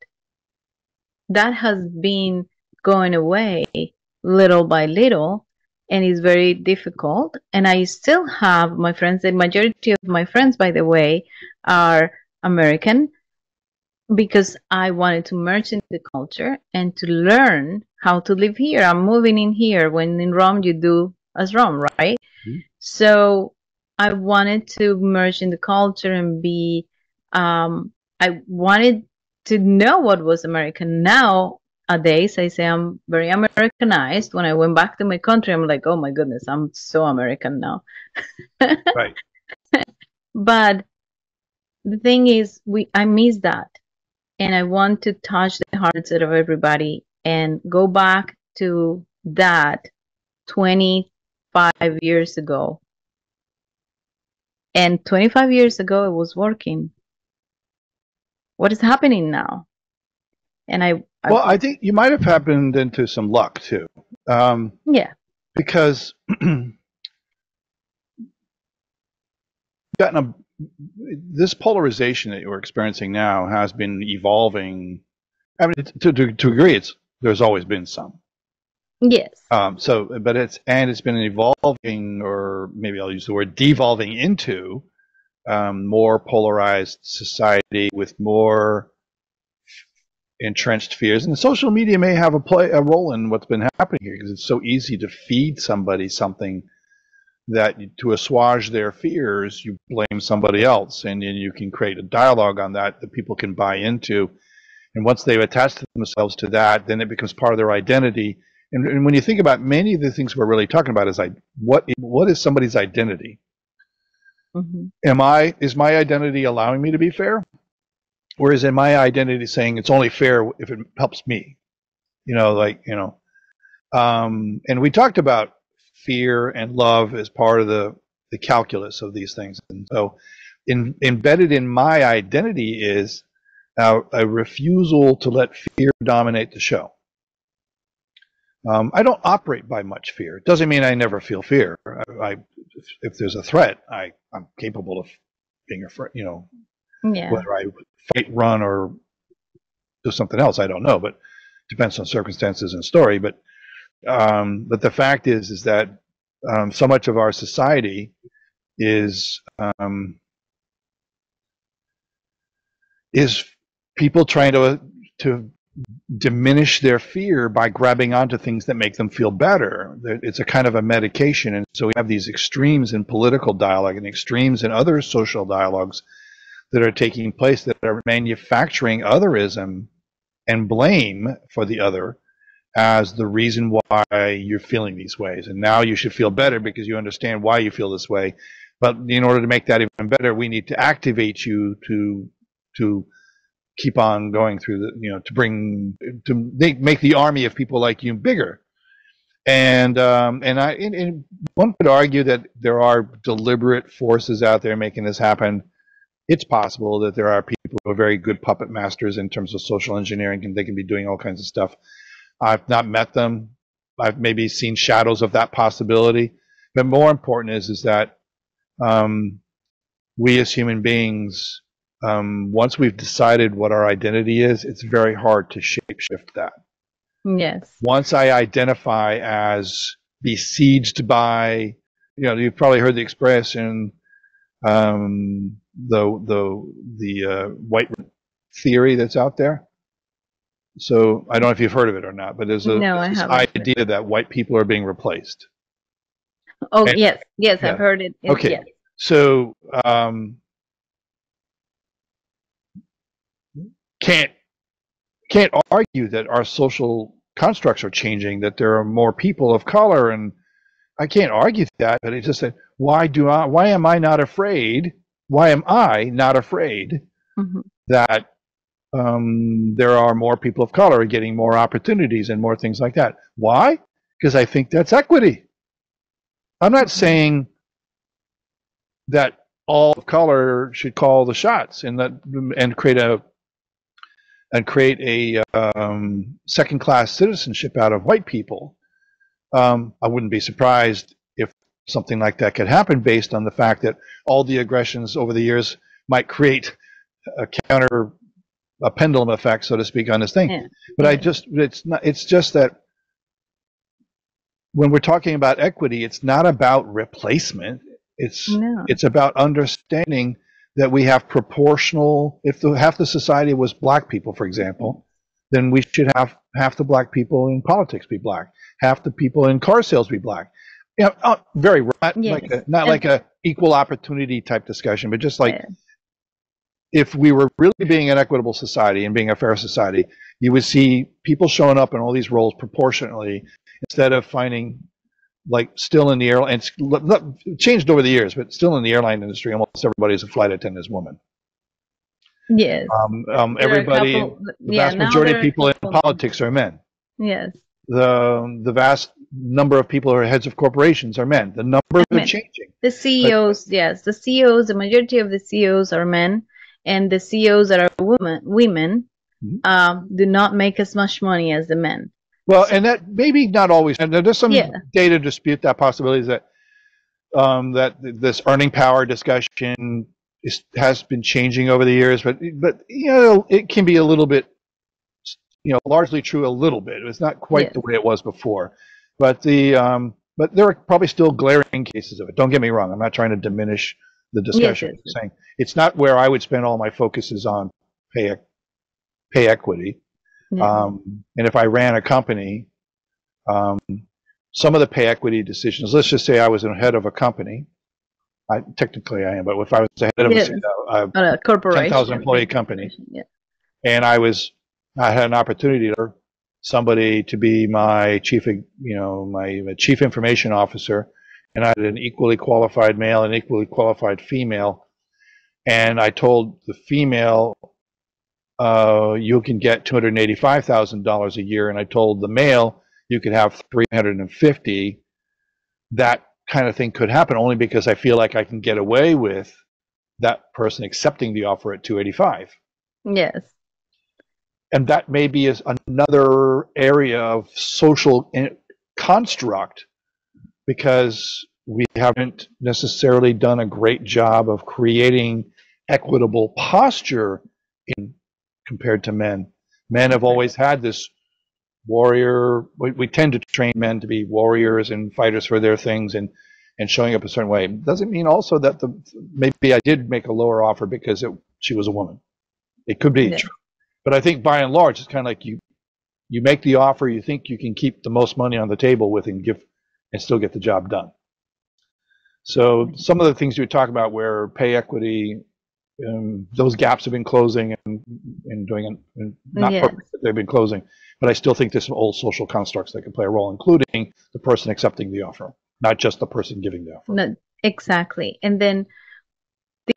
That has been going away little by little, and it's very difficult. And I still have my friends. The majority of my friends, by the way, are American, because I wanted to merge in the culture and to learn how to live here. I'm moving in here. When in Rome, you do as Rome, right? Mhm. So I wanted to merge in the culture and be, I wanted to know what was American. Nowadays, I say I'm very Americanized. When I went back to my country, I'm like, oh my goodness, I'm so American now. Right. But the thing is, I miss that. And I want to touch the hearts of everybody and go back to that 25 years ago. And 25 years ago, it was working. What is happening now? And Well, I think you might have happened into some luck too, yeah, because gotten this polarization that you're experiencing now has been evolving. I mean, to agree, there's always been some. yes, But it's been evolving, or maybe I'll use the word devolving into more polarized society with more entrenched fears. And social media may have a role in what's been happening here, because it's so easy to feed somebody something that to assuage their fears, you blame somebody else, and then you can create a dialogue on that people can buy into. And once they've attached themselves to that, then it becomes part of their identity. And when you think about many of the things we're really talking about, is what is somebody's identity? mm-hmm. Is my identity allowing me to be fair, or is it my identity saying it's only fair if it helps me? And we talked about fear and love as part of the calculus of these things. And so embedded in my identity is a refusal to let fear dominate the show. I don't operate by much fear. It doesn't mean I never feel fear. If there's a threat, I'm capable of being afraid. Yeah, Whether I fight, run, or do something else, I don't know. But depends on circumstances and story. But the fact is that so much of our society is people trying to diminish their fear by grabbing onto things that make them feel better. It's a kind of a medication, and so we have these extremes in political dialogue and extremes in other social dialogues that are taking place that are manufacturing otherism and blame for the other as the reason why you're feeling these ways. And now you should feel better because you understand why you feel this way. But in order to make that even better, we need to activate you to keep on going through to make the army of people like you bigger. And one could argue that there are deliberate forces out there making this happen. It's possible that there are people who are very good puppet masters in terms of social engineering, and they can be doing all kinds of stuff. I've not met them. I've maybe seen shadows of that possibility. But more important is that we as human beings, once we've decided what our identity is, it's very hard to shapeshift that. yes, Once I identify as besieged by, you've probably heard the expression, the white theory that's out there. So I don't know if you've heard of it or not, but there's No, I this haven't. idea that white people are being replaced. Oh, And, yes, yes, I've yeah. heard it. Okay. Yes. So can't argue that our social constructs are changing, that there are more people of color, and I can't argue that. But it's just that why am I not afraid? Why am I not afraid Mm-hmm. that there are more people of color getting more opportunities and more things like that? Why? Because I think that's equity. I'm not saying that all of color should call the shots and create a second-class citizenship out of white people. I wouldn't be surprised if something like that could happen based on the fact that all the aggressions over the years might create a pendulum effect, so to speak, on this thing. Yeah. But it's just that when we're talking about equity, it's not about replacement. It's about understanding that we have proportional. If half the society was black people, for example, then we should have half the black people in politics be black, half the people in car sales be black. Very not like a equal opportunity type discussion, but just like if we were really being an equitable society and being a fair society, you would see people showing up in all these roles proportionately instead of finding, like, still in the airline, it's changed over the years, but still in the airline industry, almost everybody is a flight attendant is woman. Yes. Everybody, the vast majority of people in politics are men. Yes. The vast number of people who are heads of corporations are men. The numbers are changing. The CEOs, the CEOs, the majority of the CEOs are men, and the CEOs that are women do not make as much money as the men. Well, and that maybe not always. And there's some data to dispute that possibility, that this earning power discussion has been changing over the years, but it can be a little bit, largely true a little bit. It's not quite the way it was before, but there are probably still glaring cases of it. Don't get me wrong. I'm not trying to diminish the discussion. I'm saying it's not where I would spend all my focus is on pay equity. And if I ran a company, some of the pay equity decisions, let's just say I was the head of a company. Technically I am, but if I was the head of a corporation, 10,000 employee company, and I had an opportunity for somebody to be my chief information officer, and I had an equally qualified male and equally qualified female, and I told the female, you can get $285,000 a year, and I told the male you could have $350,000. That kind of thing could happen only because I feel like I can get away with that person accepting the offer at $285,000. Yes. And that maybe is another area of social construct, because we haven't necessarily done a great job of creating equitable posture compared to men. Men have always had this warrior. We tend to train men to be warriors and fighters for their things and showing up a certain way. Doesn't mean also that maybe I did make a lower offer because she was a woman. It could be true. But I think by and large, it's kind of like you make the offer you think you can keep the most money on the table with and still get the job done. So some of the things you would talk about where pay equity, those gaps have been closing and doing it, not perfect, but they've been closing. But I still think there's some old social constructs that can play a role, including the person accepting the offer, not just the person giving the offer. No, exactly. And then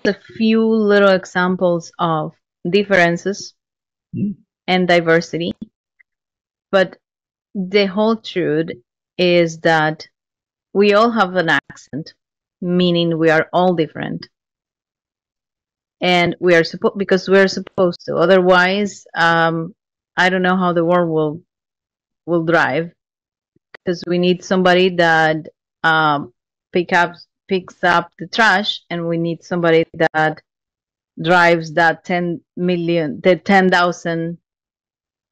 there's a few little examples of differences and diversity. But the whole truth is that we all have an accent, meaning we are all different. And we are because we're supposed to. Otherwise, I don't know how the world will drive, because we need somebody that picks up the trash, and we need somebody that drives that 10,000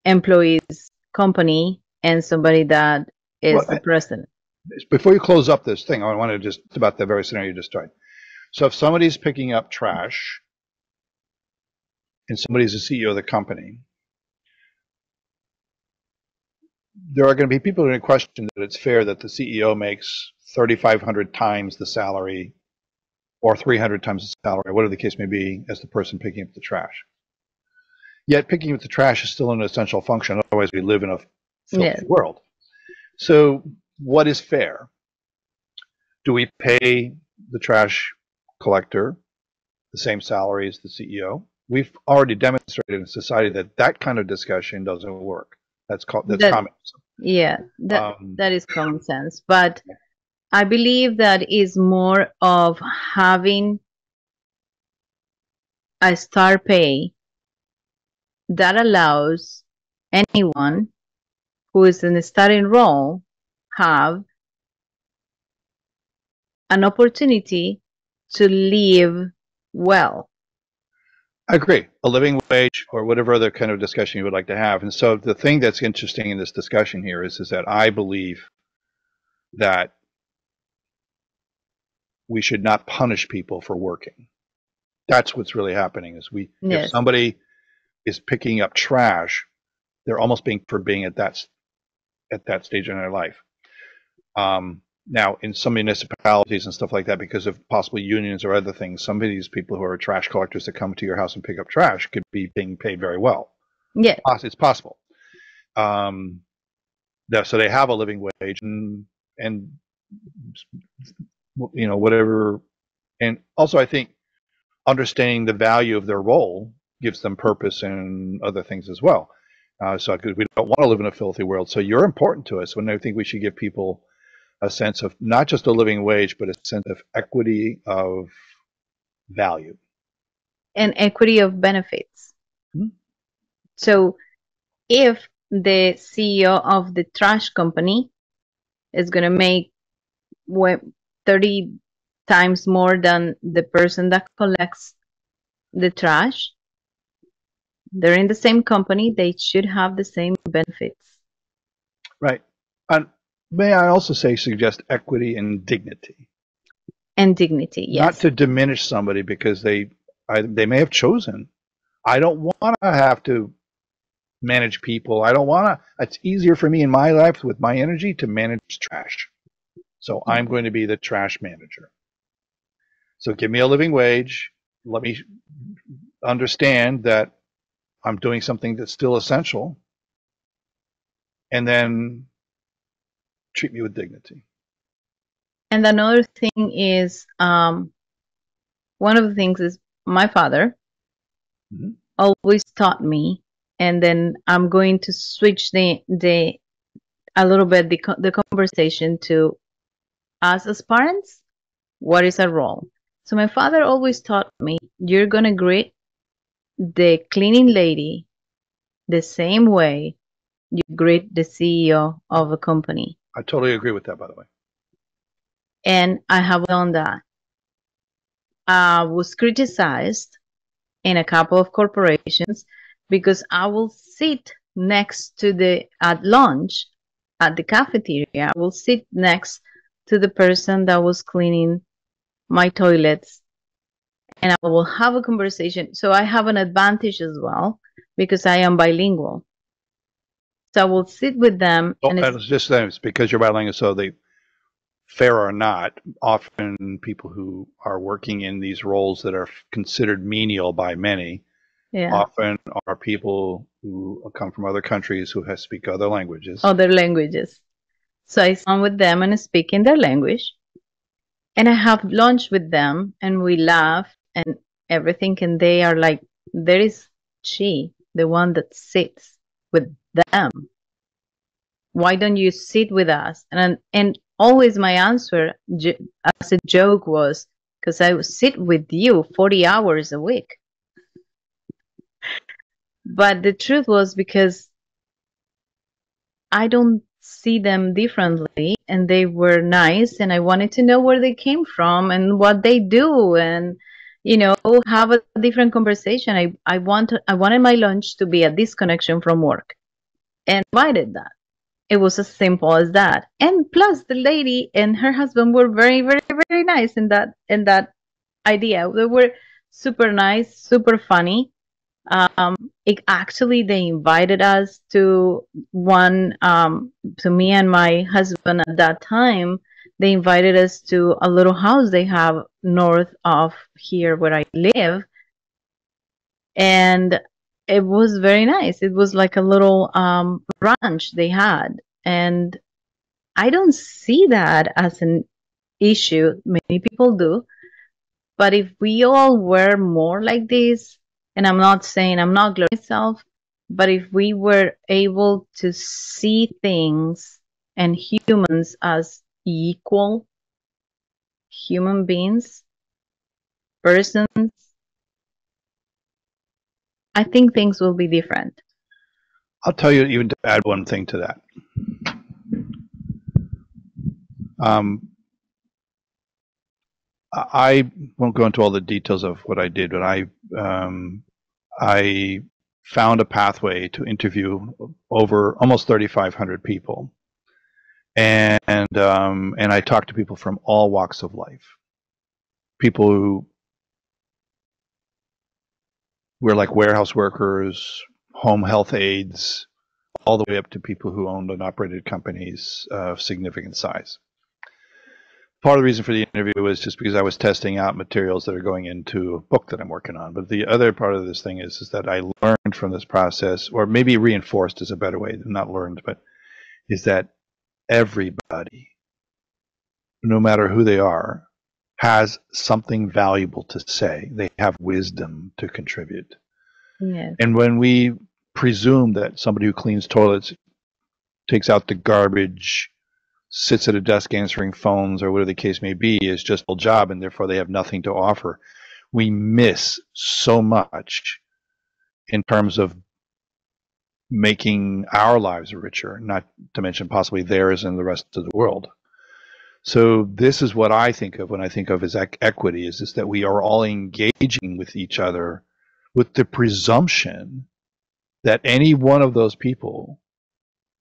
employees company, and somebody that is the president. Before you close up this thing, I want to just about the very scenario you just tried. So if somebody's picking up trash and somebody's the CEO of the company, there are going to be people who are going to question that it's fair that the CEO makes 3,500 times the salary or 300 times the salary, whatever the case may be, as the person picking up the trash. Yet picking up the trash is still an essential function. Otherwise, we live in a filthy world. So what is fair? Do we pay the trash collector the same salary as the CEO? We've already demonstrated in society that that kind of discussion doesn't work. That's communism. Yeah, that is common sense. But I believe that is more of having a star pay that allows anyone who is in a starting role have an opportunity to live well. I agree. A living wage or whatever other kind of discussion you would like to have. And so the thing that's interesting in this discussion here is that I believe that we should not punish people for working. That's what's really happening is if somebody is picking up trash, they're almost being at that stage in their life. Now, in some municipalities and stuff like that, because of possible unions or other things, some of these people who are trash collectors that come to your house and pick up trash could be being paid very well. Yeah, it's possible. So they have a living wage and whatever. And also, I think understanding the value of their role gives them purpose and other things as well. So because we don't want to live in a filthy world. So you're important to us. When I think we should give people a sense of not just a living wage, but a sense of equity of value. And equity of benefits. Mm-hmm. So if the CEO of the trash company is going to make 30 times more than the person that collects the trash, they're in the same company, they should have the same benefits. Right. And may I also suggest equity and dignity. And dignity, yes. Not to diminish somebody because they may have chosen. I don't want to have to manage people. I don't want to. It's easier for me in my life with my energy to manage trash. So I'm going to be the trash manager. So give me a living wage. Let me understand that I'm doing something that's still essential. And then treat me with dignity. And another thing is, one of the things is my father always taught me, and then I'm going to switch a little bit the conversation to us as parents. What is our role? So my father always taught me, you're gonna greet the cleaning lady the same way you greet the CEO of a company. I totally agree with that, by the way. And I have done that. I was criticized in a couple of corporations because I will sit next to at lunch at the cafeteria, I will sit next to the person that was cleaning my toilets, and I will have a conversation. So I have an advantage as well because I am bilingual. So I will sit with them. And it's because you're bilingual, so they, fair or not, often people who are working in these roles that are considered menial by many often are people who come from other countries who speak other languages. So I sit with them and speak in their language. And I have lunch with them and we laugh and everything. And they are like, there is she, the one that sits with them. Why don't you sit with us? And always my answer as a joke was, because I would sit with you 40 hours a week. But the truth was because I don't see them differently, and they were nice, and I wanted to know where they came from and what they do, and have a different conversation. I wanted my lunch to be a disconnection from work, and provided that. It was as simple as that. And plus, the lady and her husband were very, very, very nice in that idea. They were super nice, super funny. actually they invited us to one, to me and my husband at that time. They invited us to a little house they have north of here where I live, and it was very nice. It was like a little ranch they had, and I don't see that as an issue. Many people do, but if we all were more like this, and I'm not saying I'm not glorifying myself, but if we were able to see things and humans as equal human beings, persons, I think things will be different. I'll tell you, even to add one thing to that. I won't go into all the details of what I did, but I found a pathway to interview over almost 3,500 people, and I talked to people from all walks of life, people who were like warehouse workers, home health aides, all the way up to people who owned and operated companies of significant size. Part of the reason for the interview was just because I was testing out materials that are going into a book that I'm working on. But the other part of this thing is that I learned from this process, or maybe reinforced is a better way than not learned, but is that everybody, no matter who they are, has something valuable to say. They have wisdom to contribute. Yes. And when we presume that somebody who cleans toilets, takes out the garbage, sits at a desk answering phones, or whatever the case may be, is just a job, and therefore they have nothing to offer, we miss so much in terms of making our lives richer, not to mention possibly theirs and the rest of the world. So this is what I think of when I think of as equity, is that we are all engaging with each other with the presumption that any one of those people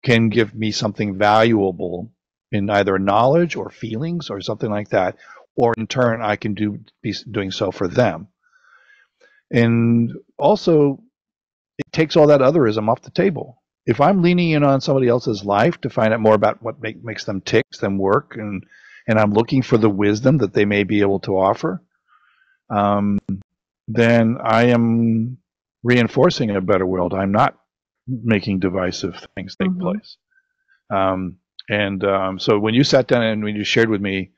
can give me something valuable in either knowledge or feelings or something like that, or in turn I can be doing so for them. And also, it takes all that otherism off the table. If I'm leaning in on somebody else's life to find out more about what makes them tick, them work, and I'm looking for the wisdom that they may be able to offer, then I am reinforcing a better world. I'm not making divisive things take place. So when you sat down and when you shared with me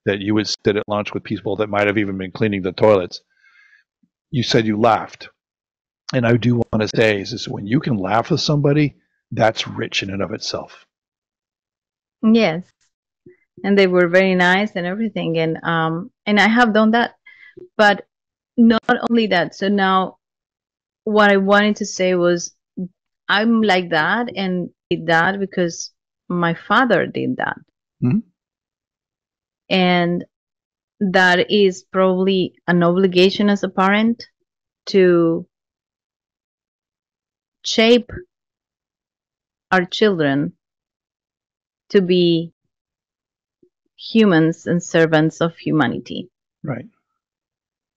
that you would sit at lunch with people that might have even been cleaning the toilets, you said you laughed. And I do want to say is when you can laugh with somebody, that's rich in and of itself. Yes. And they were very nice and everything. And I have done that. But not only that. So now what I wanted to say was I'm like that and did that because my father did that. Mm-hmm. And that is probably an obligation as a parent to shape our children to be humans and servants of humanity. Right.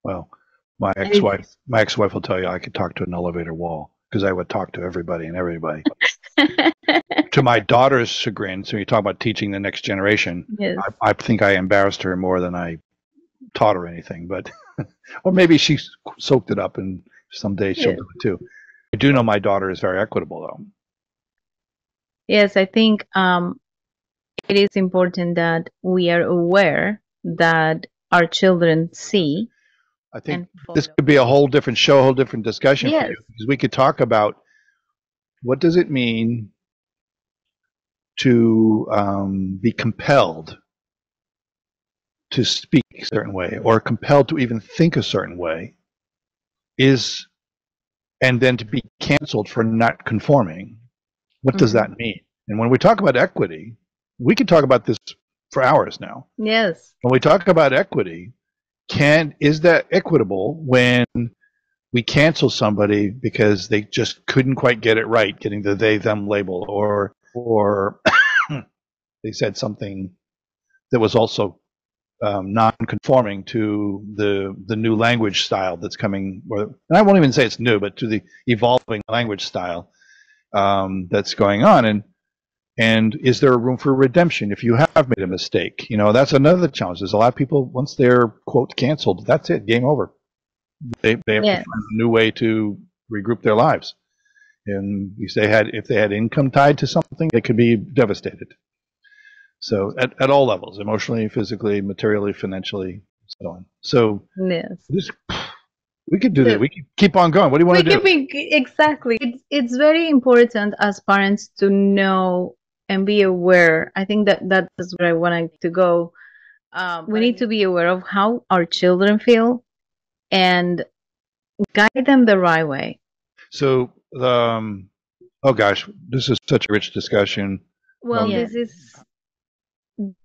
Well, my ex-wife will tell you I could talk to an elevator wall because I would talk to everybody and everybody. To my daughter's chagrin, so you talk about teaching the next generation, yes. I think I embarrassed her more than I taught her anything, but or maybe she soaked it up and someday she'll do it too. I do know my daughter is very equitable, though. Yes, I think it is important that we are aware that our children see. I think this could be a whole different show, a whole different discussion for you, because we could talk about what does it mean to be compelled to speak a certain way or compelled to even think a certain way and then to be canceled for not conforming. What does that mean? And when we talk about equity, we could talk about this for hours now. Yes. When we talk about equity, is that equitable when we cancel somebody because they just couldn't quite get it right, getting the they them label, or they said something that was also non-conforming to the new language style that's coming, and I won't even say it's new, but to the evolving language style that's going on. And is there a room for redemption if you have made a mistake? That's another challenge. There's a lot of people, once they're, quote, canceled, that's it, game over. They have to find a new way to regroup their lives. And if they had income tied to something, they could be devastated. So at all levels, emotionally, physically, materially, financially, so on. So we could do that. We could keep on going. What do you want to do? Exactly. It's very important as parents to know and be aware. I think that's where I wanted to go. We need to be aware of how our children feel and guide them the right way. So, oh gosh, this is such a rich discussion. Well,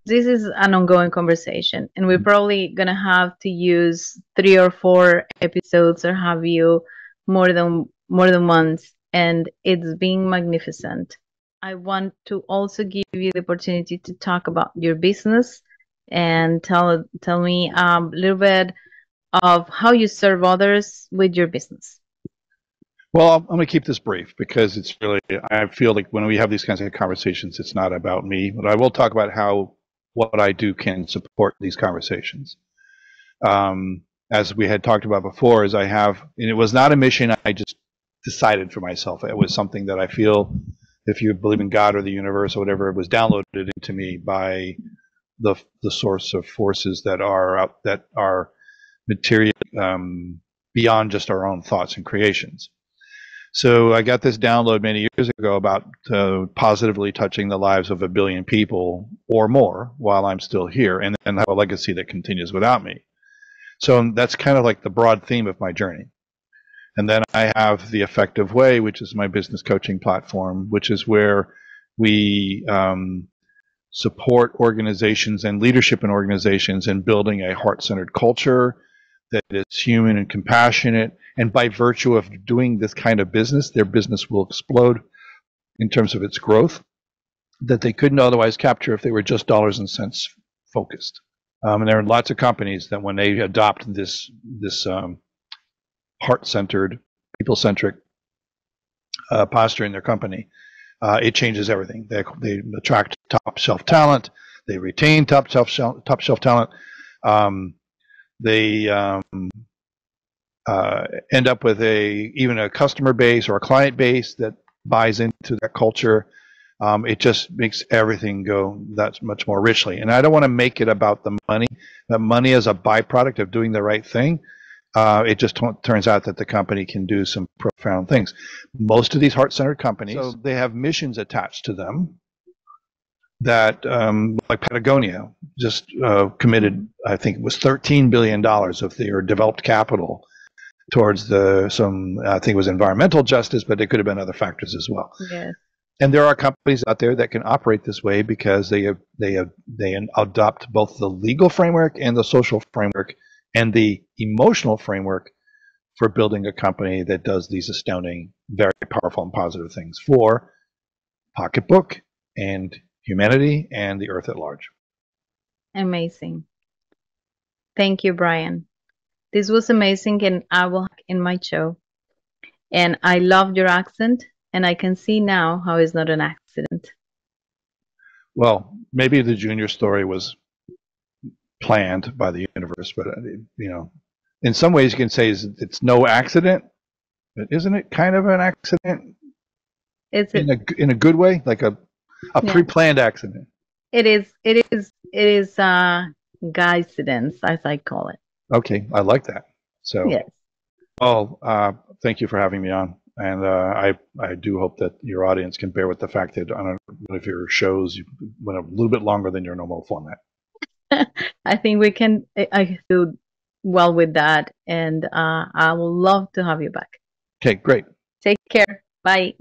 this is an ongoing conversation, and we're probably gonna have to use 3 or 4 episodes or have you more than once, and it's been magnificent. I want to also give you the opportunity to talk about your business and tell me a little bit of how you serve others with your business. Well, I'm going to keep this brief because it's really, I feel like when we have these kinds of conversations, it's not about me, but I will talk about how what I do can support these conversations. As we had talked about before, and it was not a mission I just decided for myself. It was something that I feel, if you believe in God or the universe or whatever, it was downloaded into me by the source of forces that are material beyond just our own thoughts and creations. So I got this download many years ago about positively touching the lives of 1 billion people or more while I'm still here, and have a legacy that continues without me. So that's kind of like the broad theme of my journey. And then I have the Effective Way, which is my business coaching platform, which is where we support organizations and leadership in organizations in building a heart-centered culture that is human and compassionate. And by virtue of doing this kind of business, their business will explode in terms of its growth that they couldn't otherwise capture if they were just dollars and cents focused. And there are lots of companies that when they adopt this heart-centered, people-centric posture in their company, it changes everything. They attract top-shelf talent. They retain top-shelf talent. They end up with even a customer base or a client base that buys into that culture. It just makes everything go that much more richly. And I don't want to make it about the money. The money is a byproduct of doing the right thing. It just turns out that the company can do some profound things. Most of these heart-centered companies, so they have missions attached to them that, like Patagonia, just committed, I think it was $13 billion of their developed capital towards I think it was environmental justice, but it could have been other factors as well. Yes. And there are companies out there that can operate this way because they adopt both the legal framework and the social framework and the emotional framework for building a company that does these astounding, very powerful and positive things for pocketbook and humanity and the earth at large. Amazing. Thank you, Brian. This was amazing, and I will have in my show. And I loved your accent, and I can see now how it's not an accident. Well, maybe the junior story was planned by the universe, but in some ways you can say it's no accident, but isn't it kind of an accident? Is it in a good way, like a pre-planned accident? It is guidance, as I call it. Okay, I like that. So yes. Well, thank you for having me on, and I do hope that your audience can bear with the fact that on one of your shows you went a little bit longer than your normal format. I think I do well with that, and I would love to have you back. Okay, great. Take care. Bye.